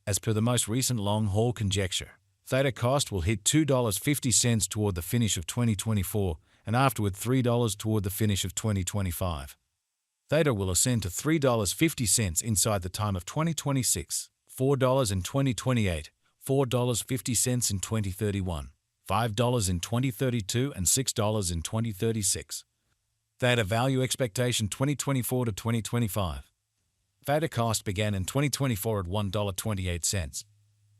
As per the most recent long-haul conjecture, Theta cost will hit $2.50 toward the finish of 2024 and afterward $3 toward the finish of 2025. Theta will ascend to $3.50 inside the time of 2026, $4 in 2028, $4.50 in 2031, $5 in 2032, and $6 in 2036. Theta value expectation 2024 to 2025. Theta cost began in 2024 at $1.28.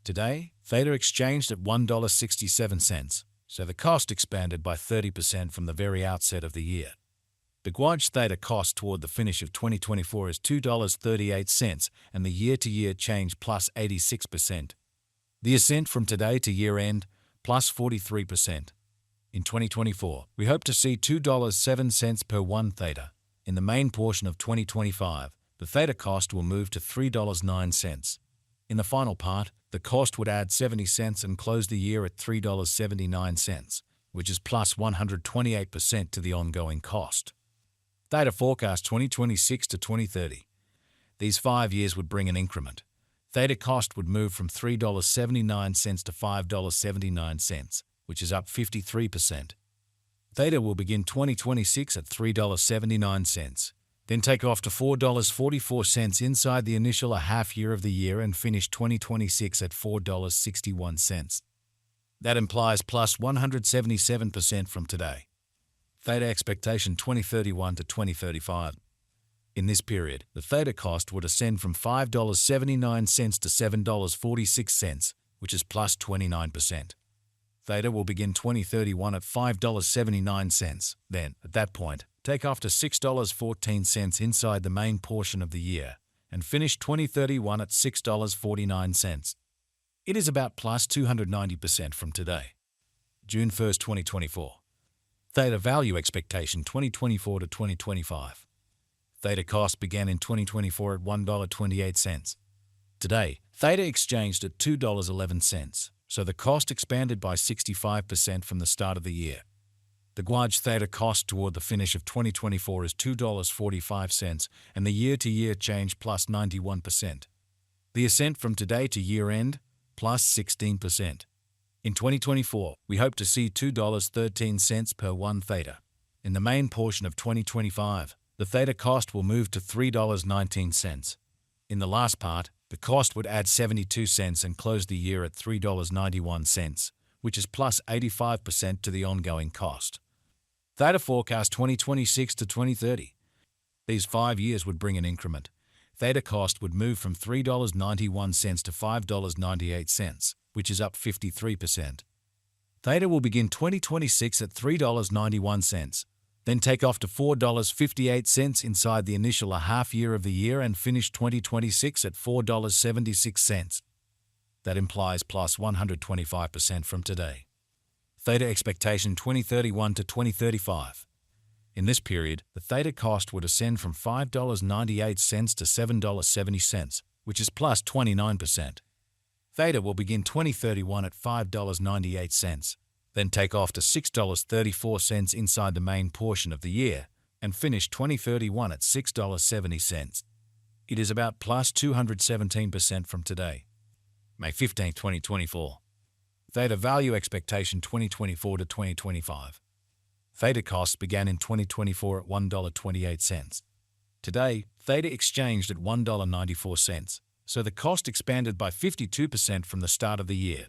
Today, Theta exchanged at $1.67, so the cost expanded by 30% from the very outset of the year. The Guaj Theta cost toward the finish of 2024 is $2.38 and the year-to-year change plus 86%. The ascent from today to year-end plus 43%. In 2024, we hope to see $2.07 per 1 Theta. In the main portion of 2025, the Theta cost will move to $3.09. In the final part, the cost would add 70 cents and close the year at $3.79, which is plus 128% to the ongoing cost. Theta forecast 2026 to 2030. These 5 years would bring an increment. Theta cost would move from $3.79 to $5.79, which is up 53%. Theta will begin 2026 at $3.79, then take off to $4.44 inside the initial half year of the year and finish 2026 at $4.61. That implies plus 177% from today. Theta expectation 2031 to 2035. In this period, the Theta cost would ascend from $5.79 to $7.46, which is plus 29%. Theta will begin 2031 at $5.79, then, at that point, take off to $6.14 inside the main portion of the year, and finish 2031 at $6.49. It is about plus 290% from today. June 1, 2024. Theta value expectation 2024 to 2025. Theta cost began in 2024 at $1.28. Today, Theta exchanged at $2.11, so the cost expanded by 65% from the start of the year. The Guaj Theta cost toward the finish of 2024 is $2.45 and the year-to-year change plus 91%. The ascent from today to year-end plus 16%. In 2024, we hope to see $2.13 per 1 Theta. In the main portion of 2025, the Theta cost will move to $3.19. In the last part, the cost would add 72 cents and close the year at $3.91, which is plus 85% to the ongoing cost. Theta forecast 2026 to 2030. These 5 years would bring an increment. Theta cost would move from $3.91 to $5.98, which is up 53%. Theta will begin 2026 at $3.91, then take off to $4.58 inside the initial half year of the year and finish 2026 at $4.76. That implies plus 125% from today. Theta expectation 2031 to 2035. In this period, the Theta cost would ascend from $5.98 to $7.70, which is plus 29%. Theta will begin 2031 at $5.98, then take off to $6.34 inside the main portion of the year, and finish 2031 at $6.70. It is about plus 217% from today. May 15, 2024. Theta value expectation 2024 to 2025. Theta costs began in 2024 at $1.28. Today, Theta exchanged at $1.94, so the cost expanded by 52% from the start of the year.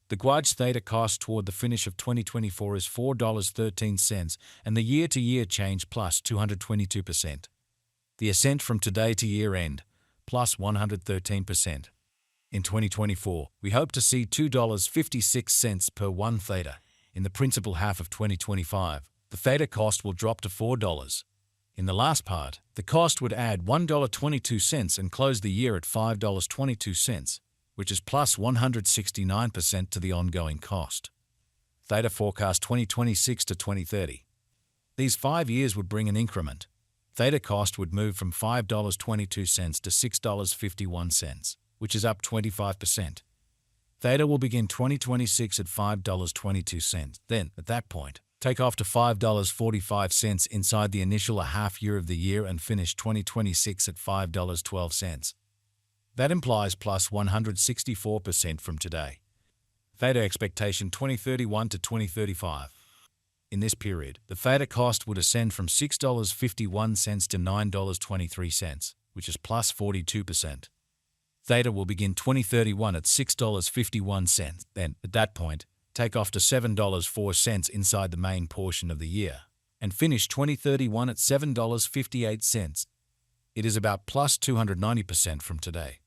The Guaj Theta cost toward the finish of 2024 is $4.13 and the year-to-year change plus 222%. The ascent from today to year-end, plus 113%. In 2024, we hope to see $2.56 per 1 Theta. In the principal half of 2025, the Theta cost will drop to $4. In the last part, the cost would add $1.22 and close the year at $5.22, which is plus 169% to the ongoing cost. Theta forecast 2026 to 2030. These 5 years would bring an increment. Theta cost would move from $5.22 to $6.51, which is up 25%. Theta will begin 2026 at $5.22, then, at that point, take off to $5.45 inside the initial half year of the year and finish 2026 at $5.12. That implies plus 164% from today. Theta expectation 2031 to 2035. In this period, the Theta cost would ascend from $6.51 to $9.23, which is plus 42%. Theta will begin 2031 at $6.51, then, at that point, take off to $7.04 inside the main portion of the year, and finish 2031 at $7.58. It is about plus 290% from today.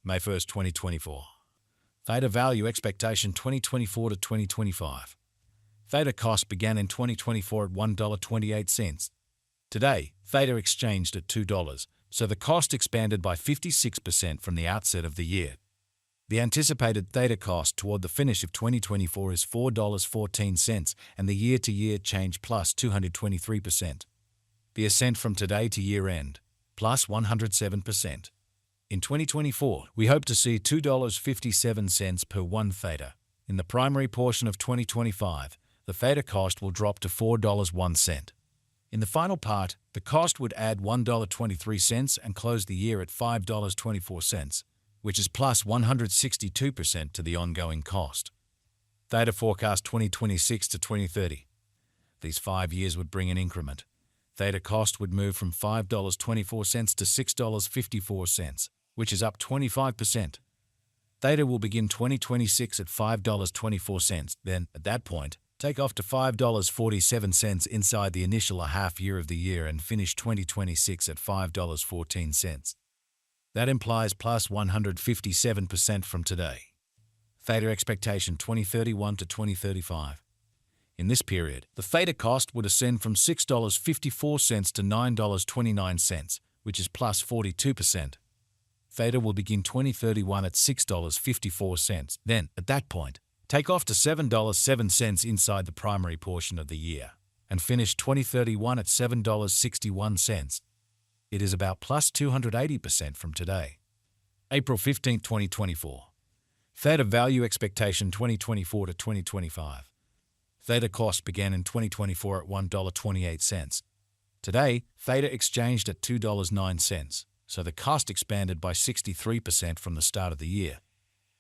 May 1st, 2024. Theta value expectation 2024 to 2025. Theta cost began in 2024 at $1.28. Today, Theta exchanged at $2, so the cost expanded by 56% from the outset of the year. The anticipated Theta cost toward the finish of 2024 is $4.14, and the year-to-year change plus 223%. The ascent from today to year-end, plus 107%. In 2024, we hope to see $2.57 per 1 Theta. In the primary portion of 2025, the Theta cost will drop to $4.01. In the final part, the cost would add $1.23 and close the year at $5.24, which is plus 162% to the ongoing cost. Theta forecast 2026 to 2030. These 5 years would bring an increment. Theta cost would move from $5.24 to $6.54, which is up 25%. Theta will begin 2026 at $5.24, then, at that point, take off to $5.47 inside the initial half year of the year and finish 2026 at $5.14. That implies plus 157% from today. Theta expectation 2031 to 2035. In this period, the Theta cost would ascend from $6.54 to $9.29, which is plus 42%. Theta will begin 2031 at $6.54, then, at that point, take off to $7.07 inside the primary portion of the year, and finish 2031 at $7.61. It is about plus 280% from today. April 15, 2024. Theta value expectation 2024 to 2025. Theta cost began in 2024 at $1.28. Today, Theta exchanged at $2.09, so the cost expanded by 63% from the start of the year.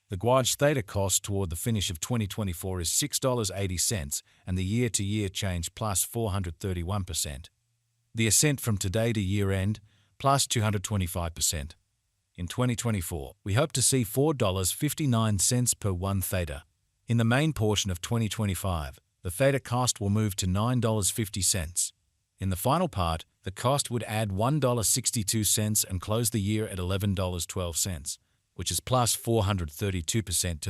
The Guage Theta cost toward the finish of 2024 is $6.80, and the year-to-year change plus 431%. The ascent from today to year-end, plus 225%. In 2024, we hope to see $4.59 per 1 Theta. In the main portion of 2025, the Theta cost will move to $9.50. In the final part, the cost would add $1.62 and close the year at $11.12, which is plus 432% to the